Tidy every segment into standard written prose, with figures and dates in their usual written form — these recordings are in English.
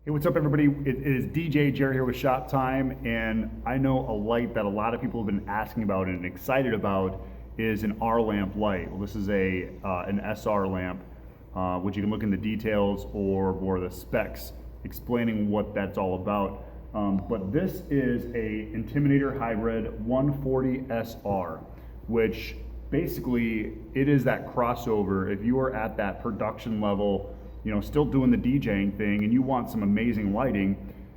Hey, what's up everybody? It is DJ Jer here with Shop Time, and I know a light that a lot of people have been asking about and excited about is an R lamp light. Well, this is an SR lamp, which you can look in the details or the specs explaining what that's all about. But this is a Intimidator Hybrid 140 SR, which basically it is that crossover. If you are at that production level, you know, still doing the DJing thing and you want some amazing lighting,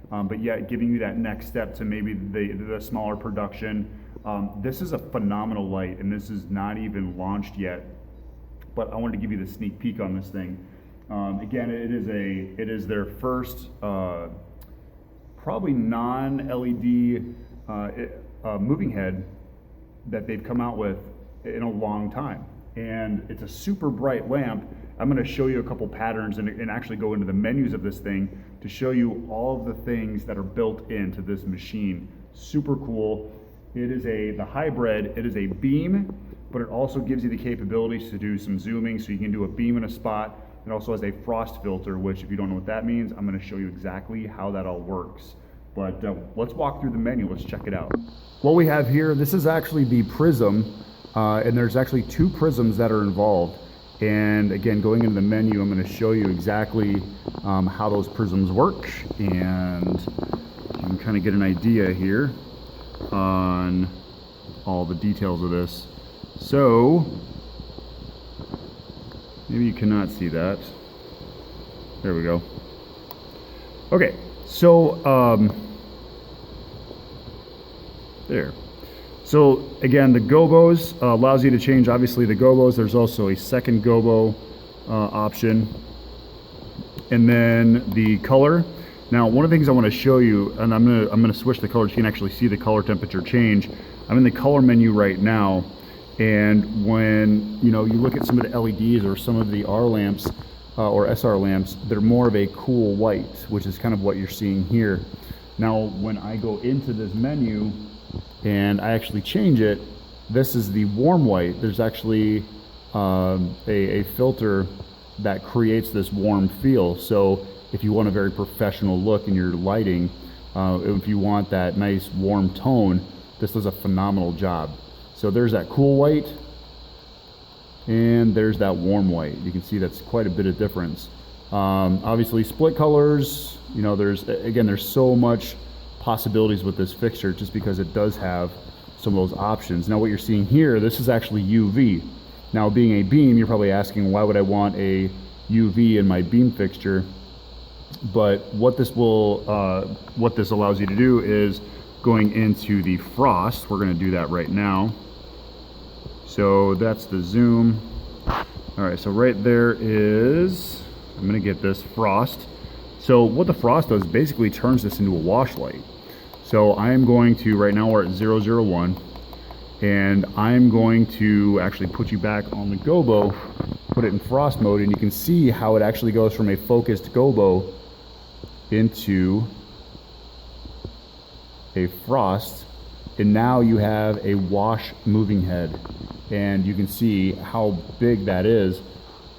but yet giving you that next step to maybe the smaller production, this is a phenomenal light, and this is not even launched yet, but I wanted to give you the sneak peek on this thing. Again, it is their first probably non-LED moving head that they've come out with in a long time, and it's a super bright lamp. I'm going to show you a couple patterns and actually go into the menus of this thing to show you all of the things that are built into this machine. Super cool. It is the hybrid. It is a beam, but it also gives you the capabilities to do some zooming, so you can do a beam in a spot. It also has a frost filter, which if you don't know what that means, I'm going to show you exactly how that all works. But let's walk through the menu. Let's check it out. What we have here, this is actually the prism, and there's actually two prisms that are involved. And again, going into the menu, I'm going to show you exactly how those prisms work, and you can kind of get an idea here on all the details of this. So maybe you cannot see that. There we go. Okay, so there. So again, the gobos allows you to change, obviously, the gobos. There's also a second gobo option. And then the color. Now, one of the things I want to show you, and I'm gonna switch the colors so you can actually see the color temperature change. I'm in the color menu right now, and when you look at some of the LEDs or some of the R lamps or SR lamps, they're more of a cool white, which is kind of what you're seeing here. Now, when I go into this menu and I actually change it, this is the warm white. There's actually a filter that creates this warm feel. So if you want a very professional look in your lighting, if you want that nice warm tone, this does a phenomenal job. So there's that cool white, and there's that warm white. You can see that's quite a bit of difference. Obviously split colors, there's so much possibilities with this fixture just because it does have some of those options. Now what you're seeing here, this is actually UV. Now being a beam, you're probably asking, why would I want a UV in my beam fixture? But what this allows you to do is going into the frost. We're going to do that right now. So that's the zoom. All right, so right there is, I'm going to get this frost. So what the frost does basically turns this into a wash light. So I'm going to, right now we're at 001, and I'm going to actually put you back on the gobo, put it in frost mode, and you can see how it actually goes from a focused gobo into a frost, and now you have a wash moving head, and you can see how big that is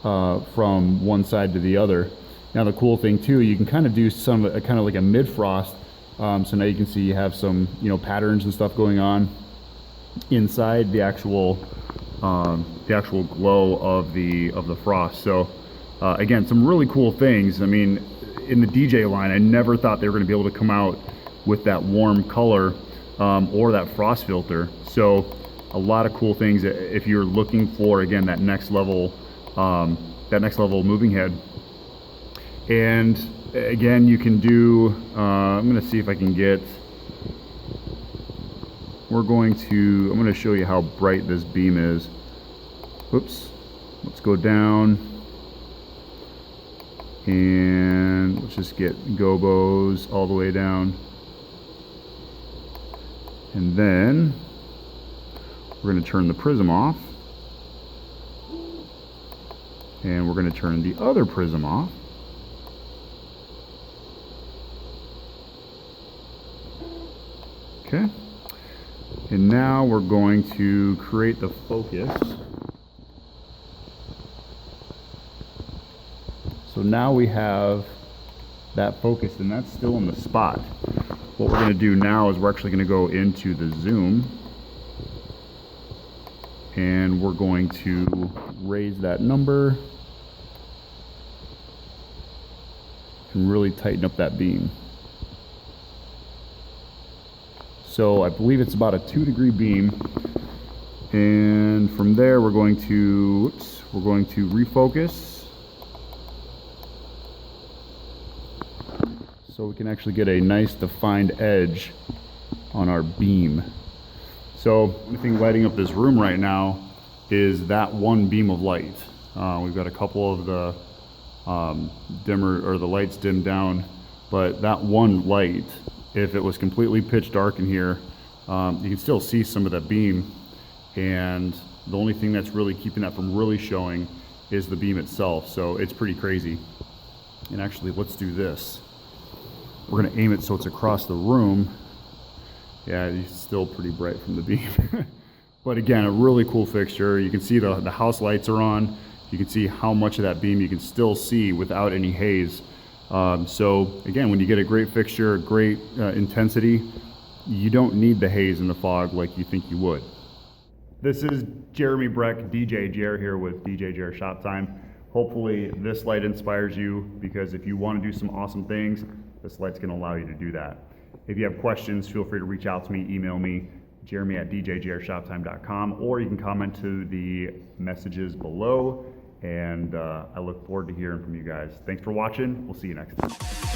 from one side to the other. Now the cool thing too, you can kind of do some kind of like a mid-frost, so now you can see you have some patterns and stuff going on inside the actual glow of the frost. So again, some really cool things. I mean, in the DJ line, I never thought they were going to be able to come out with that warm color or that frost filter. So a lot of cool things if you're looking for, again, that next level moving head. And again, you can do, I'm going to see if I can get, I'm going to show you how bright this beam is. Whoops, let's go down, and let's just get gobos all the way down. And then we're going to turn the prism off, and we're going to turn the other prism off. Okay, and now we're going to create the focus. So now we have that focused, and that's still in the spot. What we're going to do now is we're actually going to go into the zoom, and we're going to raise that number and really tighten up that beam. So I believe it's about a 2-degree beam, and from there we're going to refocus so we can actually get a nice defined edge on our beam. So the only thing lighting up this room right now is that one beam of light. We've got a couple of the dimmer, or the lights dimmed down, but that one light, if it was completely pitch dark in here, you can still see some of that beam, and the only thing that's really keeping that from really showing is the beam itself. So it's pretty crazy. And actually, let's do this. We're gonna aim it so it's across the room. Yeah, it's still pretty bright from the beam. But again, a really cool fixture. You can see the house lights are on. You can see how much of that beam you can still see without any haze. So again, when you get a great fixture, great intensity, you don't need the haze and the fog like you think you would. This is Jeremy Breck, DJ Jer here with DJ Jer Shop Time. Hopefully this light inspires you, because if you want to do some awesome things, this light's going to allow you to do that. If you have questions, feel free to reach out to me, email me, jeremy@djjershoptime.com, or you can comment to the messages below, and I look forward to hearing from you guys. Thanks for watching. We'll see you next time.